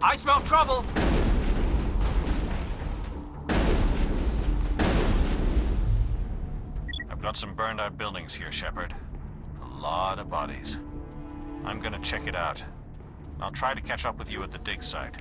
I smell trouble! I've got some burned out buildings here, Shepard. A lot of bodies. I'm gonna check it out. I'll try to catch up with you at the dig site.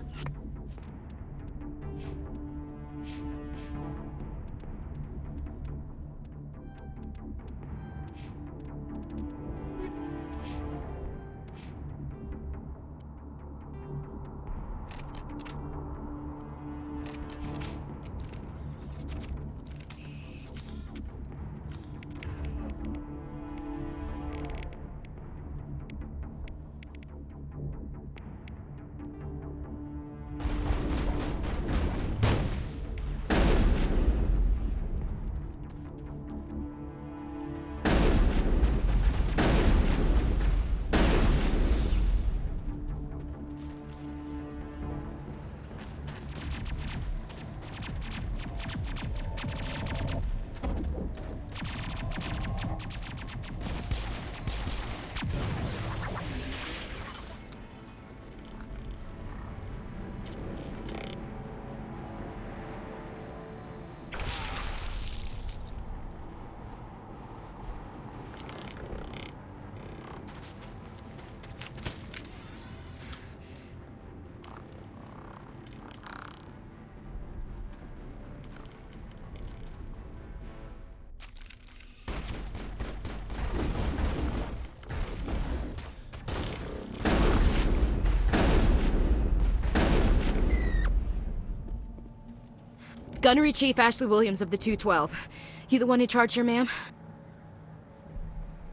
Gunnery Chief Ashley Williams of the 212. You the one in charge here, ma'am?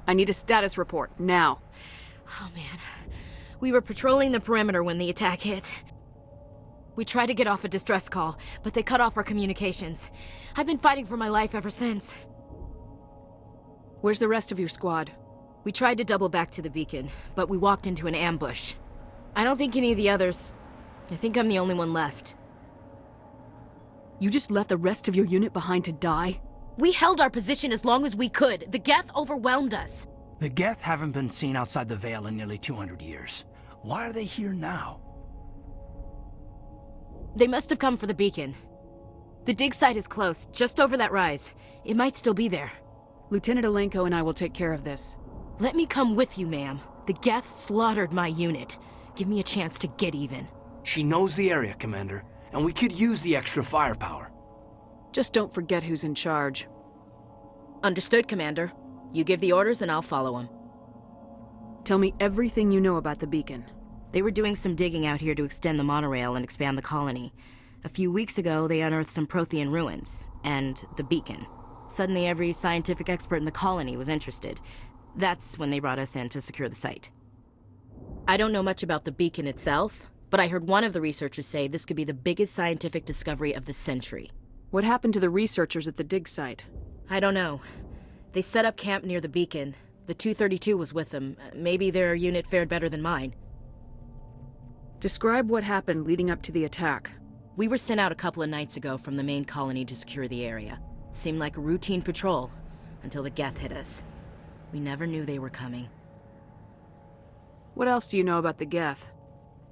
I need a status report, now. Oh, man. We were patrolling the perimeter when the attack hit. We tried to get off a distress call, but they cut off our communications. I've been fighting for my life ever since. Where's the rest of your squad? We tried to double back to the beacon, but we walked into an ambush. I don't think any of the others... I think I'm the only one left. You just left the rest of your unit behind to die? We held our position as long as we could. The Geth overwhelmed us. The Geth haven't been seen outside the Veil in nearly 200 years. Why are they here now? They must have come for the beacon. The dig site is close, just over that rise. It might still be there. Lieutenant Alenko and I will take care of this. Let me come with you, ma'am. The Geth slaughtered my unit. Give me a chance to get even. She knows the area, Commander, and we could use the extra firepower. Just don't forget who's in charge. Understood, Commander. You give the orders and I'll follow them. Tell me everything you know about the beacon. They were doing some digging out here to extend the monorail and expand the colony. A few weeks ago, they unearthed some Prothean ruins, and the beacon. Suddenly, every scientific expert in the colony was interested. That's when they brought us in to secure the site. I don't know much about the beacon itself, but I heard one of the researchers say this could be the biggest scientific discovery of the century. What happened to the researchers at the dig site? I don't know. They set up camp near the beacon. The 232 was with them. Maybe their unit fared better than mine. Describe what happened leading up to the attack. We were sent out a couple of nights ago from the main colony to secure the area. Seemed like a routine patrol, until the Geth hit us. We never knew they were coming. What else do you know about the Geth?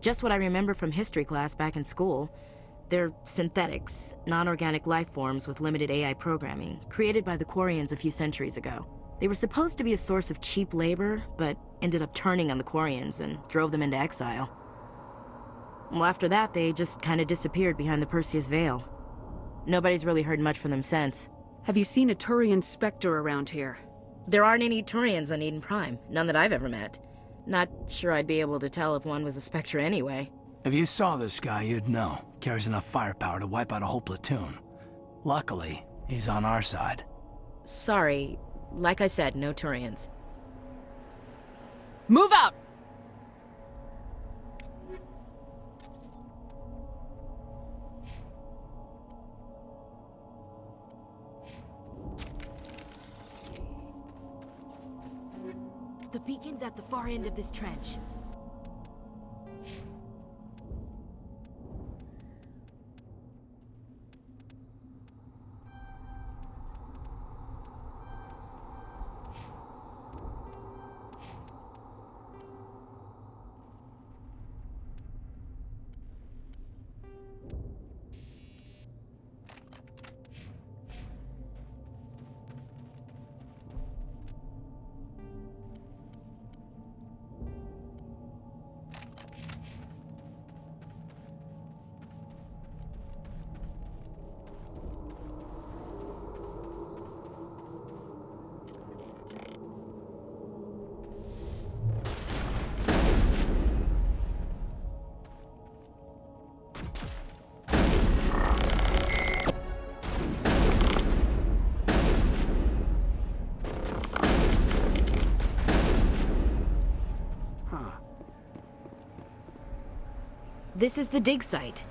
Just what I remember from history class back in school. They're synthetics, non-organic life forms with limited AI programming, created by the Quarians a few centuries ago. They were supposed to be a source of cheap labor, but ended up turning on the Quarians and drove them into exile. Well, after that, they just kind of disappeared behind the Perseus Veil. Nobody's really heard much from them since. Have you seen a Turian Spectre around here? There aren't any Turians on Eden Prime, none that I've ever met. Not sure I'd be able to tell if one was a Spectre anyway. If you saw this guy, you'd know. Carries enough firepower to wipe out a whole platoon. Luckily, he's on our side. Sorry. Like I said, no Turians. Move out! The beacon's at the far end of this trench. This is the dig site.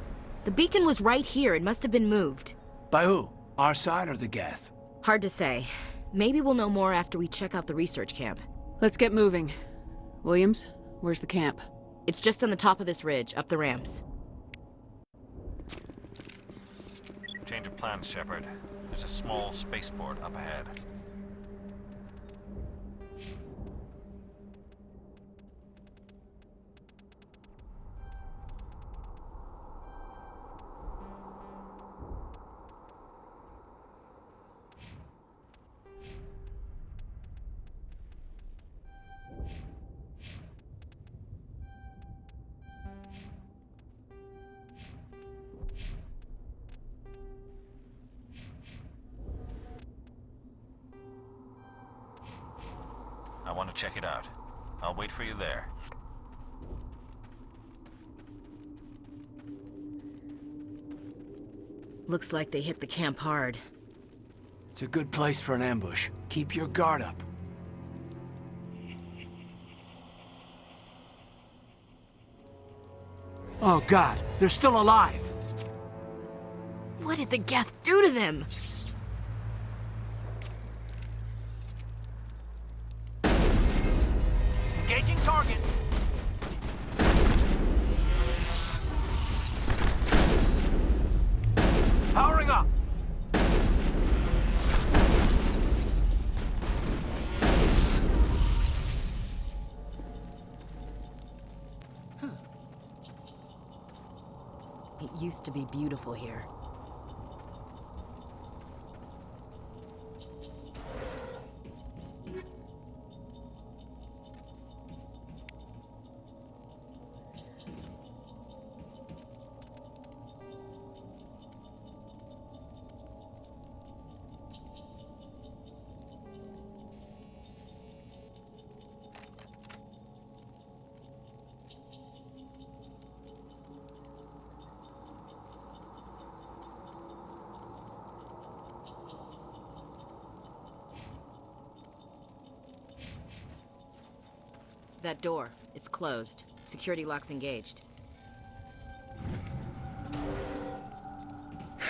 The beacon was right here. It must have been moved. By who? Our side or the Geth? Hard to say. Maybe we'll know more after we check out the research camp. Let's get moving. Williams, where's the camp? It's just on the top of this ridge, up the ramps. Change of plans, Shepard. There's a small spaceport up ahead. I want to check it out. I'll wait for you there. Looks like they hit the camp hard. It's a good place for an ambush. Keep your guard up. Oh God, they're still alive! What did the Geth do to them? Engaging target! Powering up! It used to be beautiful here. That door, it's closed. Security lock's engaged.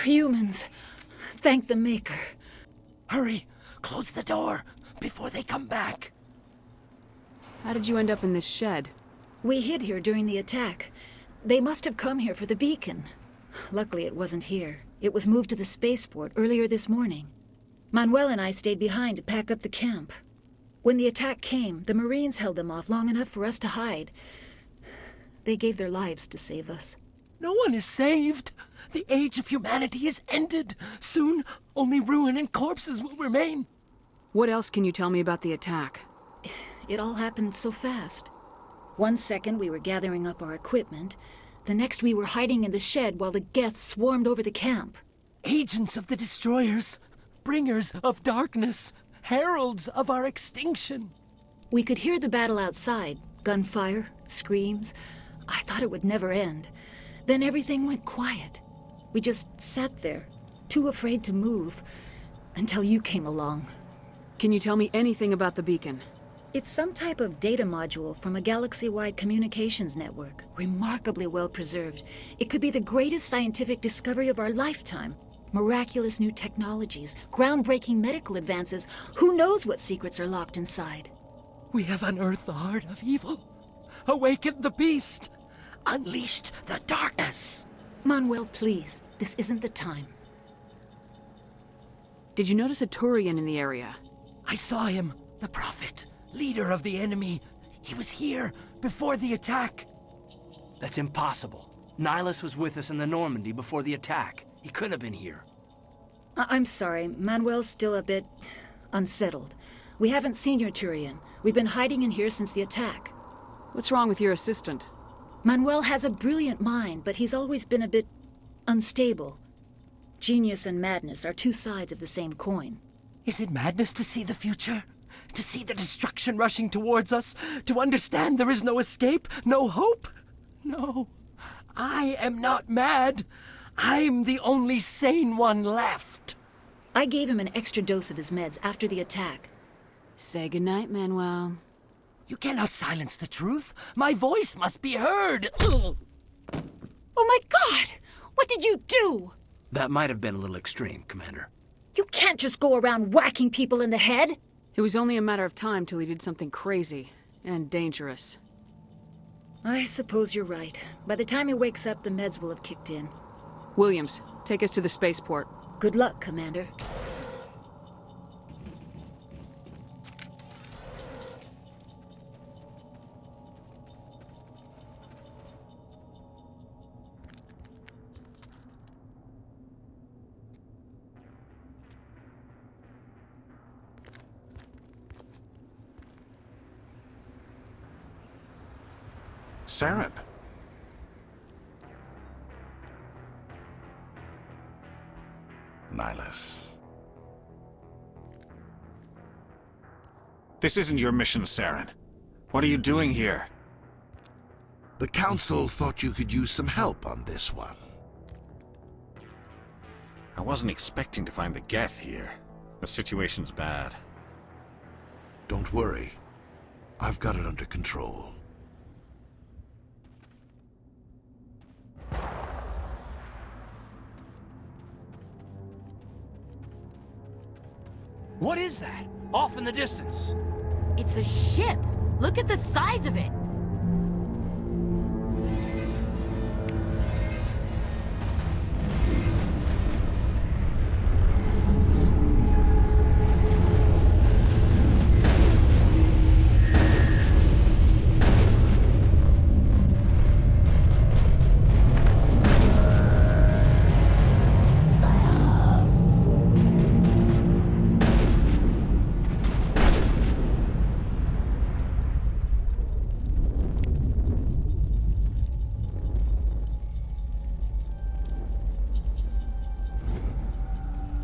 Humans, thank the Maker. Hurry! Close the door before they come back! How did you end up in this shed? We hid here during the attack. They must have come here for the beacon. Luckily, it wasn't here. It was moved to the spaceport earlier this morning. Manuel and I stayed behind to pack up the camp. When the attack came, the Marines held them off long enough for us to hide. They gave their lives to save us. No one is saved! The age of humanity is ended! Soon, only ruin and corpses will remain! What else can you tell me about the attack? It all happened so fast. 1 second we were gathering up our equipment. The next we were hiding in the shed while the Geth swarmed over the camp. Agents of the destroyers, bringers of darkness, heralds of our extinction. We could hear the battle outside. Gunfire, screams. I thought it would never end. Then everything went quiet. We just sat there, too afraid to move, until you came along. Can you tell me anything about the beacon? It's some type of data module from a galaxy-wide communications network, remarkably well preserved. It could be the greatest scientific discovery of our lifetime. Miraculous new technologies, groundbreaking medical advances. Who knows what secrets are locked inside? We have unearthed the heart of evil, awakened the beast, unleashed the darkness. Manuel, please. This isn't the time. Did you notice a Turian in the area? I saw him, the prophet, leader of the enemy. He was here before the attack. That's impossible. Nihilus was with us in the Normandy before the attack. He couldn't have been here. I'm sorry. Manuel's still a bit unsettled. We haven't seen your Turian. We've been hiding in here since the attack. What's wrong with your assistant? Manuel has a brilliant mind, but he's always been a bit unstable. Genius and madness are two sides of the same coin. Is it madness to see the future? To see the destruction rushing towards us? To understand there is no escape? No hope? No. I am not mad. I'm the only sane one left. I gave him an extra dose of his meds after the attack. Say goodnight, Manuel. You cannot silence the truth. My voice must be heard. Ugh. Oh my God! What did you do? That might have been a little extreme, Commander. You can't just go around whacking people in the head! It was only a matter of time till he did something crazy and dangerous. I suppose you're right. By the time he wakes up, the meds will have kicked in. Williams, take us to the spaceport. Good luck, Commander. Saren. Nihilus. This isn't your mission, Saren. What are you doing here? The Council thought you could use some help on this one. I wasn't expecting to find the Geth here. The situation's bad. Don't worry. I've got it under control. What is that? Off in the distance. It's a ship! Look at the size of it!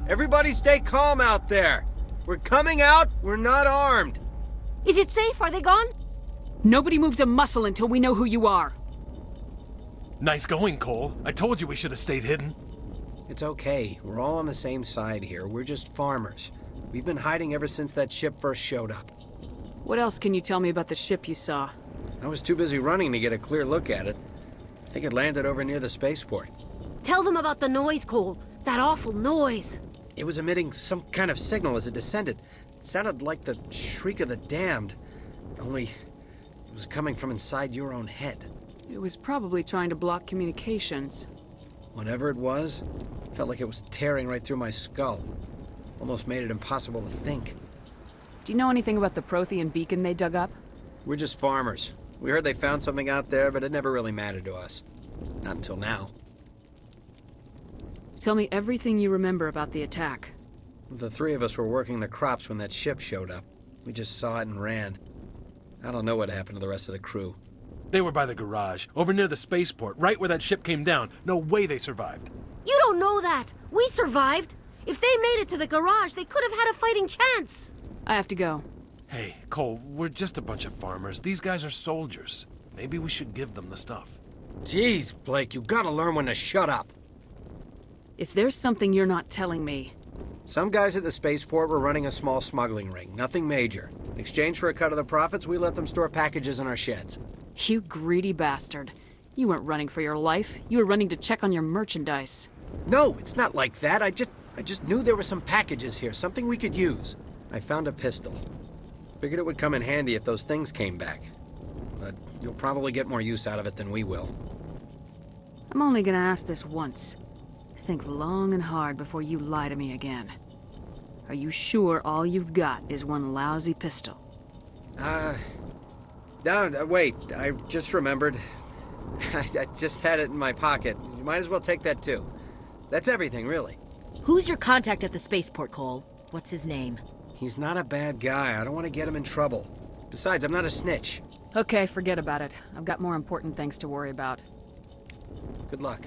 Everybody stay calm out there. We're coming out, we're not armed. Is it safe? Are they gone? Nobody moves a muscle until we know who you are. Nice going, Cole. I told you we should have stayed hidden. It's okay. We're all on the same side here. We're just farmers. We've been hiding ever since that ship first showed up. What else can you tell me about the ship you saw? I was too busy running to get a clear look at it. I think it landed over near the spaceport. Tell them about the noise, Cole. That awful noise. It was emitting some kind of signal as it descended. It sounded like the shriek of the damned. Only it was coming from inside your own head. It was probably trying to block communications. Whatever it was, felt like it was tearing right through my skull. Almost made it impossible to think. Do you know anything about the Prothean beacon they dug up? We're just farmers. We heard they found something out there, but it never really mattered to us. Not until now. Tell me everything you remember about the attack. The three of us were working the crops when that ship showed up. We just saw it and ran. I don't know what happened to the rest of the crew. They were by the garage, over near the spaceport, right where that ship came down. No way they survived. You don't know that. We survived. If they made it to the garage, they could have had a fighting chance. I have to go. Hey, Cole, we're just a bunch of farmers. These guys are soldiers. Maybe we should give them the stuff. Jeez, Blake, you gotta learn when to shut up. If there's something you're not telling me... Some guys at the spaceport were running a small smuggling ring, nothing major. In exchange for a cut of the profits, we let them store packages in our sheds. You greedy bastard. You weren't running for your life. You were running to check on your merchandise. No, it's not like that. I just knew there were some packages here, something we could use. I found a pistol. Figured it would come in handy if those things came back. But you'll probably get more use out of it than we will. I'm only gonna ask this once. Think long and hard before you lie to me again. Are you sure all you've got is one lousy pistol? No, wait, I just remembered. I just had it in my pocket. You might as well take that too. That's everything, really. Who's your contact at the spaceport, Cole? What's his name? He's not a bad guy. I don't want to get him in trouble. Besides, I'm not a snitch. Okay, forget about it. I've got more important things to worry about. Good luck.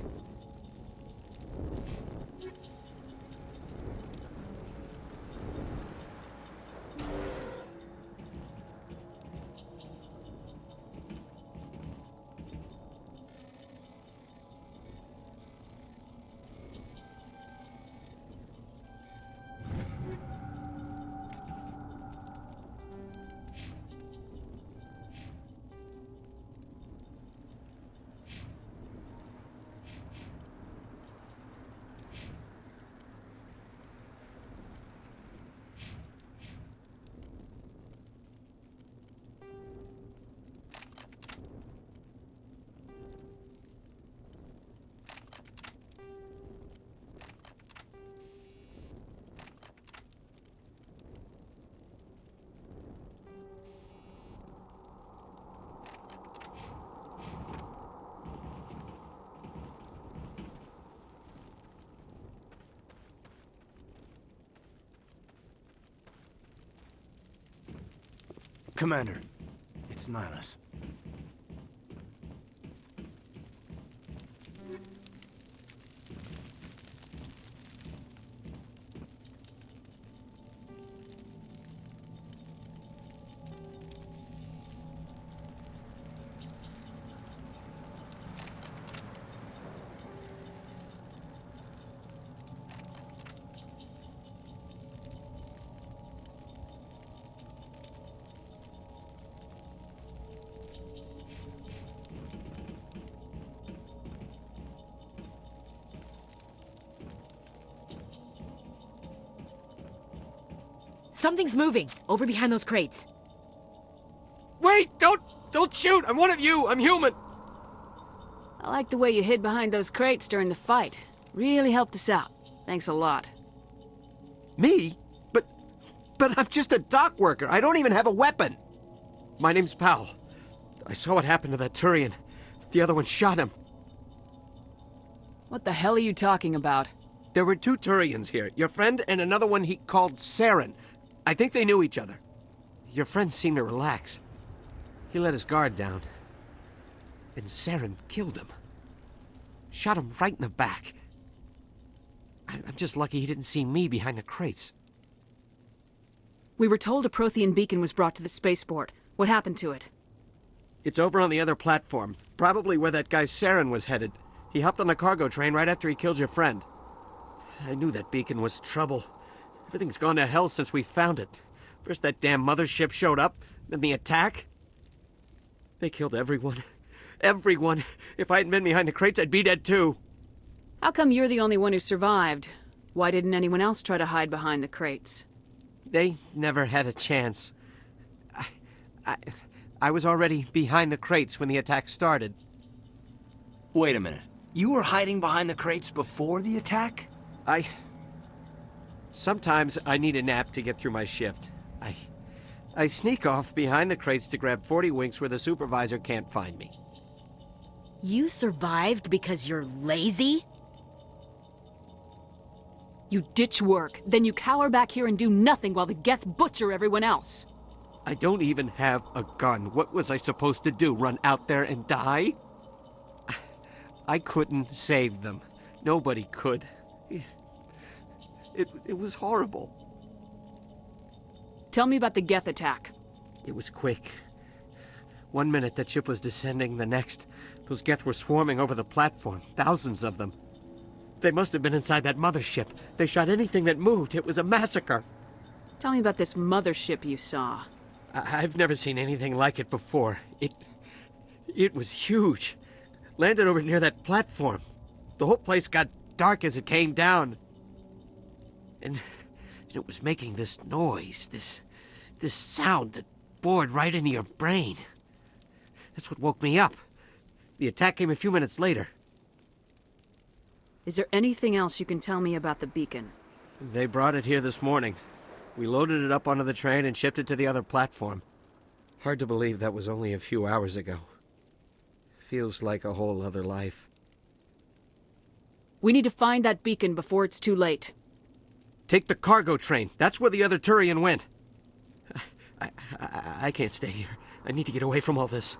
Commander, it's Nihilus. Something's moving, over behind those crates. Wait! Don't shoot! I'm one of you! I'm human! I like the way you hid behind those crates during the fight. Really helped us out. Thanks a lot. Me? But I'm just a dock worker. I don't even have a weapon. My name's Powell. I saw what happened to that Turian. The other one shot him. What the hell are you talking about? There were 2 Turians here. Your friend and another one he called Saren. I think they knew each other. Your friend seemed to relax. He let his guard down. And Saren killed him. Shot him right in the back. I'm just lucky he didn't see me behind the crates. We were told a Prothean beacon was brought to the spaceport. What happened to it? It's over on the other platform. Probably where that guy Saren was headed. He hopped on the cargo train right after he killed your friend. I knew that beacon was trouble. Everything's gone to hell since we found it. First that damn mothership showed up, then the attack. They killed everyone. Everyone. If I hadn't been behind the crates, I'd be dead too. How come you're the only one who survived? Why didn't anyone else try to hide behind the crates? They never had a chance. I was already behind the crates when the attack started. Wait a minute. You were hiding behind the crates before the attack? Sometimes I need a nap to get through my shift. I sneak off behind the crates to grab 40 winks where the supervisor can't find me. You survived because you're lazy? You ditch work, then you cower back here and do nothing while the Geth butcher everyone else. I don't even have a gun. What was I supposed to do, run out there and die? I couldn't save them. Nobody could. It was horrible. Tell me about the Geth attack. It was quick. 1 minute that ship was descending, the next, those Geth were swarming over the platform, thousands of them. They must have been inside that mothership. They shot anything that moved. It was a massacre. Tell me about this mothership you saw. I've never seen anything like it before. It was huge. Landed over near that platform. The whole place got dark as it came down. And it was making this noise, this sound that bored right into your brain. That's what woke me up. The attack came a few minutes later. Is there anything else you can tell me about the beacon? They brought it here this morning. We loaded it up onto the train and shipped it to the other platform. Hard to believe that was only a few hours ago. Feels like a whole other life. We need to find that beacon before it's too late. Take the cargo train. That's where the other Turian went. I can't stay here. I need to get away from all this.